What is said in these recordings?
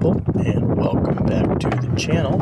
people, and welcome back to the channel.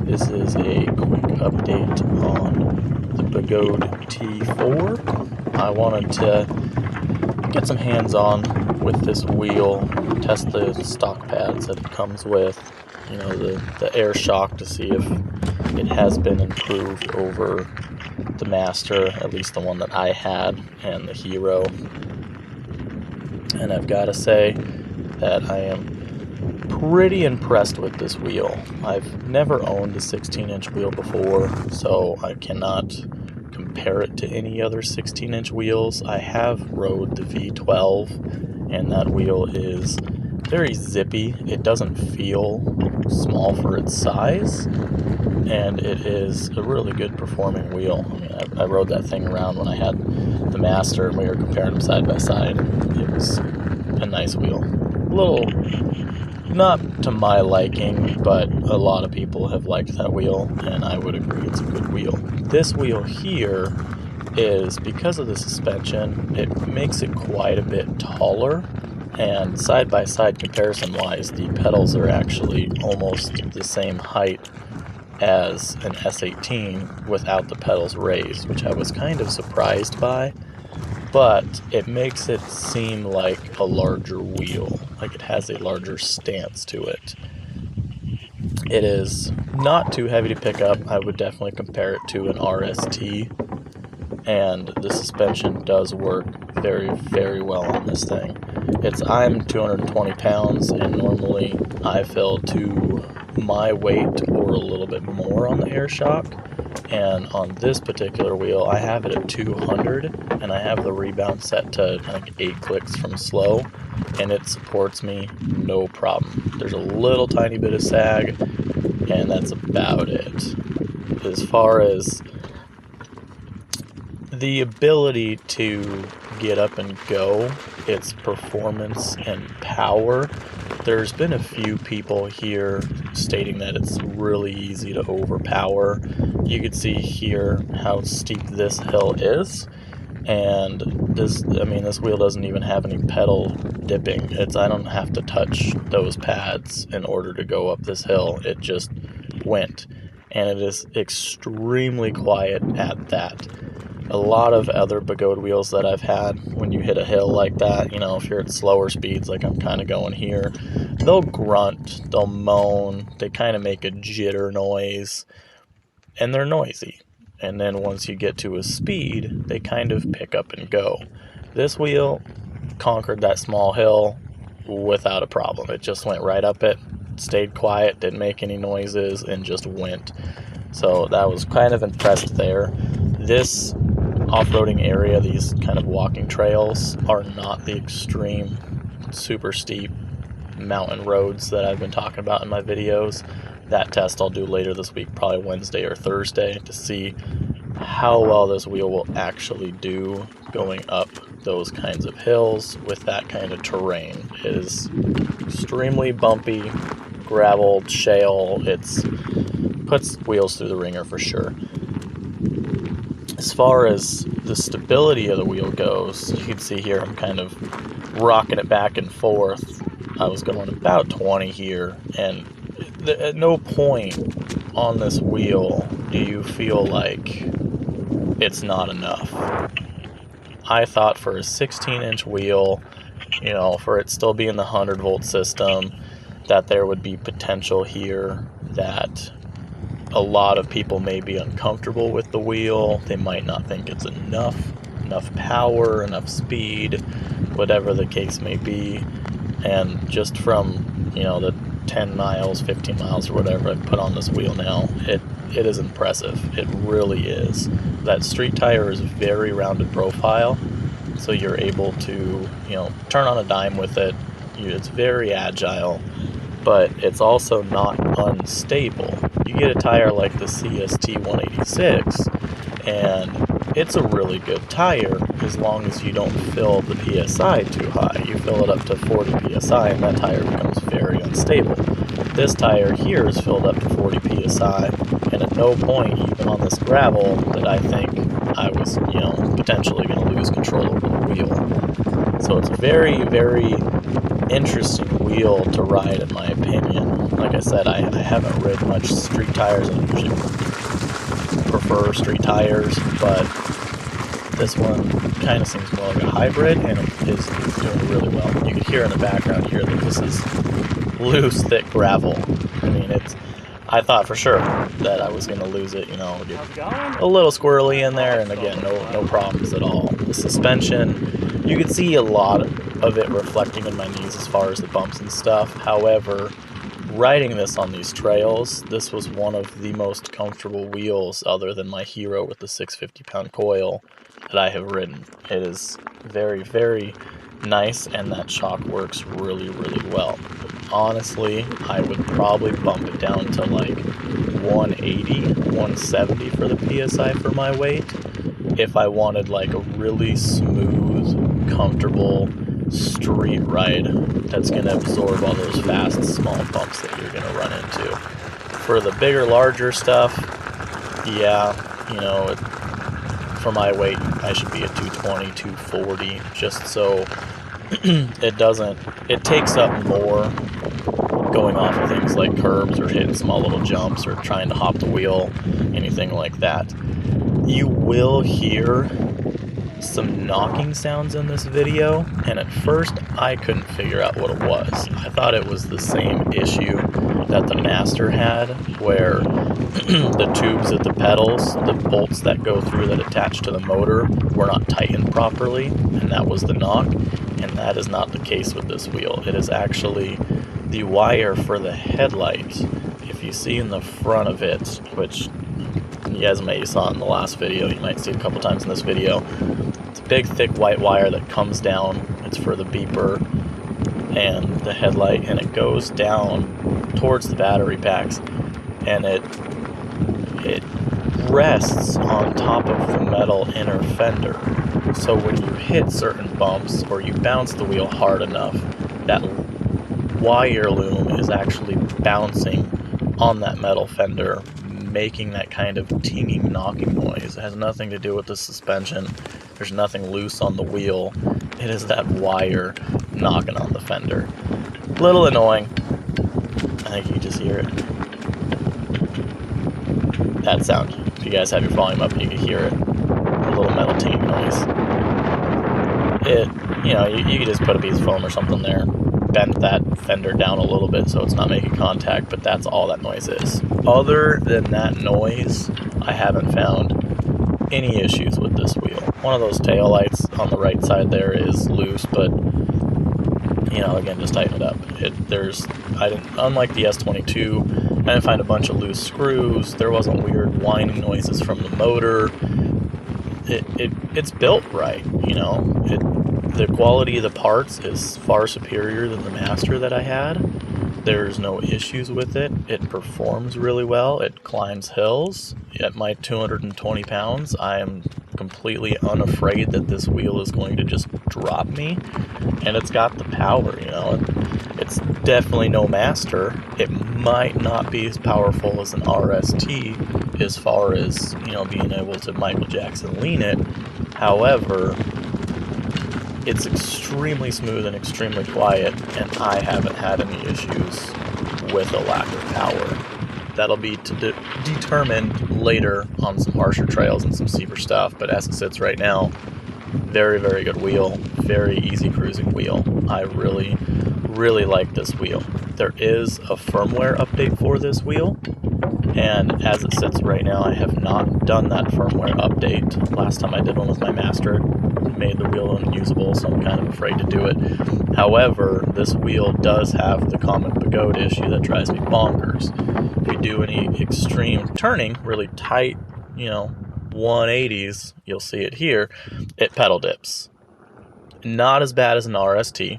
This is a quick update on the Begode T4. I wanted to get some hands-on with this wheel, test the stock pads that it comes with, you know, the air shock, to see if it has been improved over the Master, at least the one that I had, and the Hero. And I've got to say that I am pretty impressed with this wheel. I've never owned a 16-inch wheel before, so I cannot compare it to any other 16-inch wheels. I have rode the V12, and that wheel is very zippy. It doesn't feel small for its size, and it is a really good performing wheel. I mean, I rode that thing around when I had the Master, and we were comparing them side by side. It was a nice wheel. A little, not to my liking, but a lot of people have liked that wheel, and I would agree it's a good wheel. This wheel here is, because of the suspension, it makes it quite a bit taller, and side by side comparison wise, the pedals are actually almost the same height as an S18 without the pedals raised, which I was kind of surprised by, but it makes it seem like a larger wheel, like it has a larger stance to it. It is not too heavy to pick up. I would definitely compare it to an RST, and the suspension does work very, very well on this thing. I'm 220 pounds, and normally I fill to my weight or a little bit more on the air shock, and on this particular wheel I have it at 200, and I have the rebound set to like 8 clicks from slow, and it supports me no problem. There's a little tiny bit of sag, and that's about it. As far as the ability to get up and go, its performance and power, there's been a few people here stating that it's really easy to overpower. You can see here how steep this hill is, and this wheel doesn't even have any pedal dipping. I don't have to touch those pads in order to go up this hill. It just went, and it is extremely quiet at that. A lot of other Begode wheels that I've had, when you hit a hill like that, you know, if you're at slower speeds like I'm kind of going here, they'll grunt, they'll moan, they kind of make a jitter noise, and they're noisy. And then once you get to a speed, they kind of pick up and go. This wheel conquered that small hill without a problem. It just went right up it, stayed quiet, didn't make any noises, and just went. So that was kind of impressed there. This off-roading area, these kind of walking trails, are not the extreme, super steep mountain roads that I've been talking about in my videos. That test I'll do later this week, probably Wednesday or Thursday, to see how well this wheel will actually do going up those kinds of hills with that kind of terrain. It is extremely bumpy, gravel, shale. It puts wheels through the ringer for sure. As far as the stability of the wheel goes, you can see here I'm kind of rocking it back and forth. I was going about 20 here, and at no point on this wheel do you feel like it's not enough. I thought for a 16-inch wheel, you know, for it still being the 100-volt system, that there would be potential here that a lot of people may be uncomfortable with the wheel. They might not think it's enough power, enough speed, whatever the case may be. And just from, you know, the 10 miles, 15 miles or whatever I've put on this wheel now, it is impressive. It really is. That street tire is very rounded profile, so you're able to, you know, turn on a dime with it. It's very agile, but it's also not unstable. You get a tire like the CST 186, and it's a really good tire as long as you don't fill the PSI too high. You fill it up to 40 PSI, and that tire becomes very unstable. This tire here is filled up to 40 PSI, and at no point, even on this gravel, did I think I was, you know, potentially going to lose control over the wheel. So it's very, very interesting wheel to ride, in my opinion. Like I said, I haven't ridden much street tires. I usually prefer street tires, but this one kind of seems more like a hybrid, and it is doing really well. You can hear in the background here that this is loose, thick gravel. I mean, I thought for sure that I was going to lose it, you know, get a little squirrely in there, and again, no problems at all. The suspension, you can see a lot of it reflecting in my knees as far as the bumps and stuff. However, riding this on these trails, this was one of the most comfortable wheels, other than my Hero with the 650-pound coil, that I have ridden. It is very, very nice, and that shock works really, really well. Honestly, I would probably bump it down to like 180, 170 for the PSI for my weight if I wanted like a really smooth, comfortable street ride that's going to absorb all those fast, small bumps that you're going to run into. For the bigger, larger stuff, yeah, you know, for my weight, I should be a 220, 240, just so it takes up more going off of things like curbs or hitting small little jumps or trying to hop the wheel, anything like that. You will hear some knocking sounds in this video, and at first I couldn't figure out what it was. I thought it was the same issue that the Master had, where the tubes at the pedals, the bolts that go through that attach to the motor, were not tightened properly, and that was the knock. And that is not the case with this wheel. It is actually the wire for the headlight. If you see in the front of it, which you guys may have saw in the last video, you might see it a couple times in this video, it's a big thick white wire that comes down. It's for the beeper and the headlight, and it goes down towards the battery packs, and it rests on top of the metal inner fender. So when you hit certain bumps or you bounce the wheel hard enough, that wire loom is actually bouncing on that metal fender, making that kind of tinging, knocking noise. It has nothing to do with the suspension. There's nothing loose on the wheel. It is that wire knocking on the fender. A little annoying. I think you can just hear it. That sound. If you guys have your volume up, you can hear it. A little metal tinging noise. You know, you can just put a piece of foam or something there, bend that fender down a little bit so it's not making contact, but that's all that noise is. Other than that noise, I haven't found any issues with this wheel. One of those tail lights on the right side there is loose, but you know, again, just tighten it up. Unlike the S22, I didn't find a bunch of loose screws. There wasn't weird whining noises from the motor. It's built right, you know. The quality of the parts is far superior than the Master that I had. There's no issues with it. It performs really well. It climbs hills. At my 220 pounds, I am completely unafraid that this wheel is going to just drop me. And it's got the power, you know. It's definitely no Master. It might not be as powerful as an RST as far as, you know, being able to Michael Jackson lean it. However, it's extremely smooth and extremely quiet, and I haven't had any issues with a lack of power. That'll be determined later on some harsher trails and some steeper stuff, but as it sits right now, very, very good wheel, very easy cruising wheel. I really, really like this wheel. There is a firmware update for this wheel, and as it sits right now, I have not done that firmware update. Last time I did one with my Master, it made the wheel unusable, so I'm kind of afraid to do it. However, this wheel does have the common Begode issue that drives me bonkers. If you do any extreme turning, really tight, you know, 180s, you'll see it here, it pedal dips. Not as bad as an RST.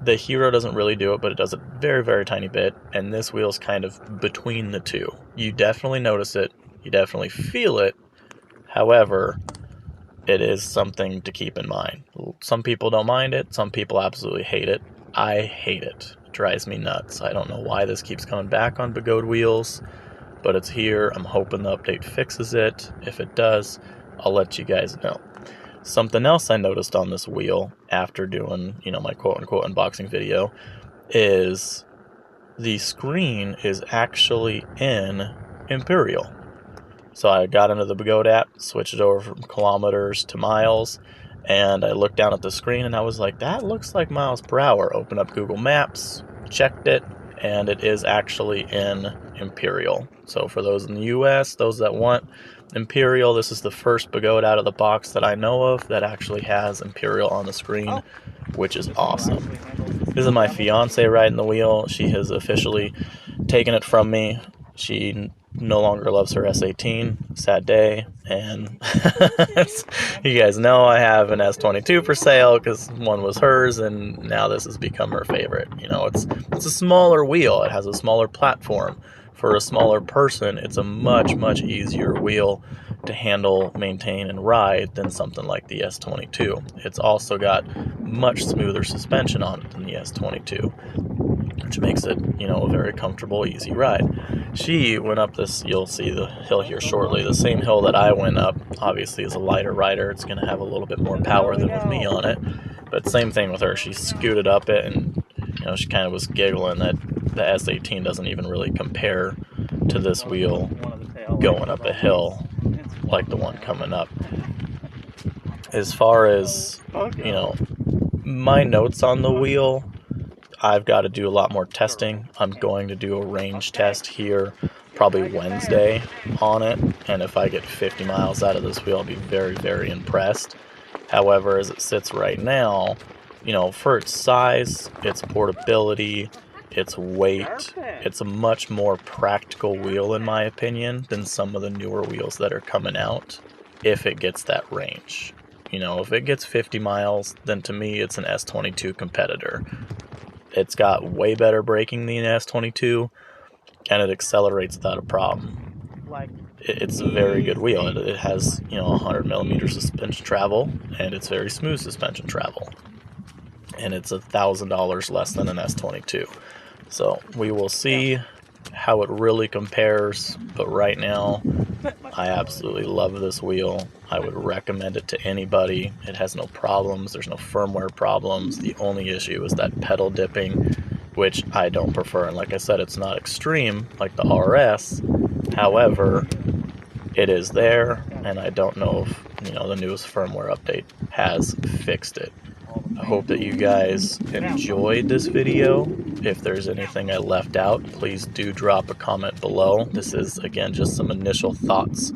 The Hero doesn't really do it, but it does a very, very tiny bit, and this wheel's kind of between the two. You definitely notice it, you definitely feel it, however, it is something to keep in mind. Some people don't mind it, some people absolutely hate it. I hate it. It drives me nuts. I don't know why this keeps coming back on Begode wheels, but it's here. I'm hoping the update fixes it. If it does, I'll let you guys know. Something else I noticed on this wheel after doing, my quote-unquote unboxing video is the screen is actually in Imperial. So I got into the Begode app, switched it over from kilometers to miles, and I looked down at the screen and I was like, that looks like miles per hour. Opened up Google Maps, checked it, and it is actually in Imperial. So for those in the US, those that want Imperial, this is the first Begode out of the box that I know of that actually has Imperial on the screen, which is awesome. This is my fiance riding the wheel. She has officially taken it from me. She no longer loves her S18, sad day, and you guys know I have an S22 for sale because one was hers, and now this has become her favorite. It's a smaller wheel, it has a smaller platform. For a smaller person, it's a much easier wheel to handle, maintain, and ride than something like the S22. It's also got much smoother suspension on it than the S22, which makes it, a very comfortable, easy ride. She went up this, you'll see the hill here shortly, the same hill that I went up. Obviously, as a lighter rider, it's going to have a little bit more power than with me on it. But same thing with her. She scooted up it, and, she kind of was giggling that the S18 doesn't even really compare to this wheel going up a hill like the one coming up. As far as, my notes on the wheel, I've got to do a lot more testing. I'm going to do a range test here probably Wednesday on it, and if I get 50 miles out of this wheel, I'll be very impressed. However, as it sits right now, for its size, its portability, its weight, it's a much more practical wheel in my opinion than some of the newer wheels that are coming out if it gets that range. If it gets 50 miles, then to me it's an S22 competitor. It's got way better braking than an S22, and it accelerates without a problem. It's a very good wheel. It has, 100mm suspension travel, and it's very smooth suspension travel. And it's $1,000 less than an S22. So we will see how it really compares, but right now I absolutely love this wheel. I would recommend it to anybody. It has no problems. There's no firmware problems. The only issue is that pedal dipping, which I don't prefer. And like I said, it's not extreme like the RS. However, it is there, and I don't know if the newest firmware update has fixed it. I hope that you guys enjoyed this video. If there's anything I left out, please do drop a comment below. This is, again, just some initial thoughts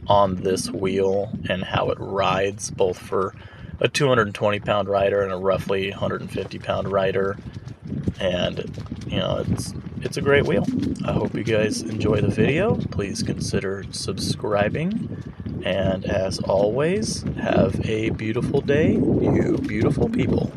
on this wheel and how it rides, both for a 220-pound rider and a roughly 150-pound rider. And, it's a great wheel. I hope you guys enjoy the video. Please consider subscribing. And as always, have a beautiful day, you beautiful people.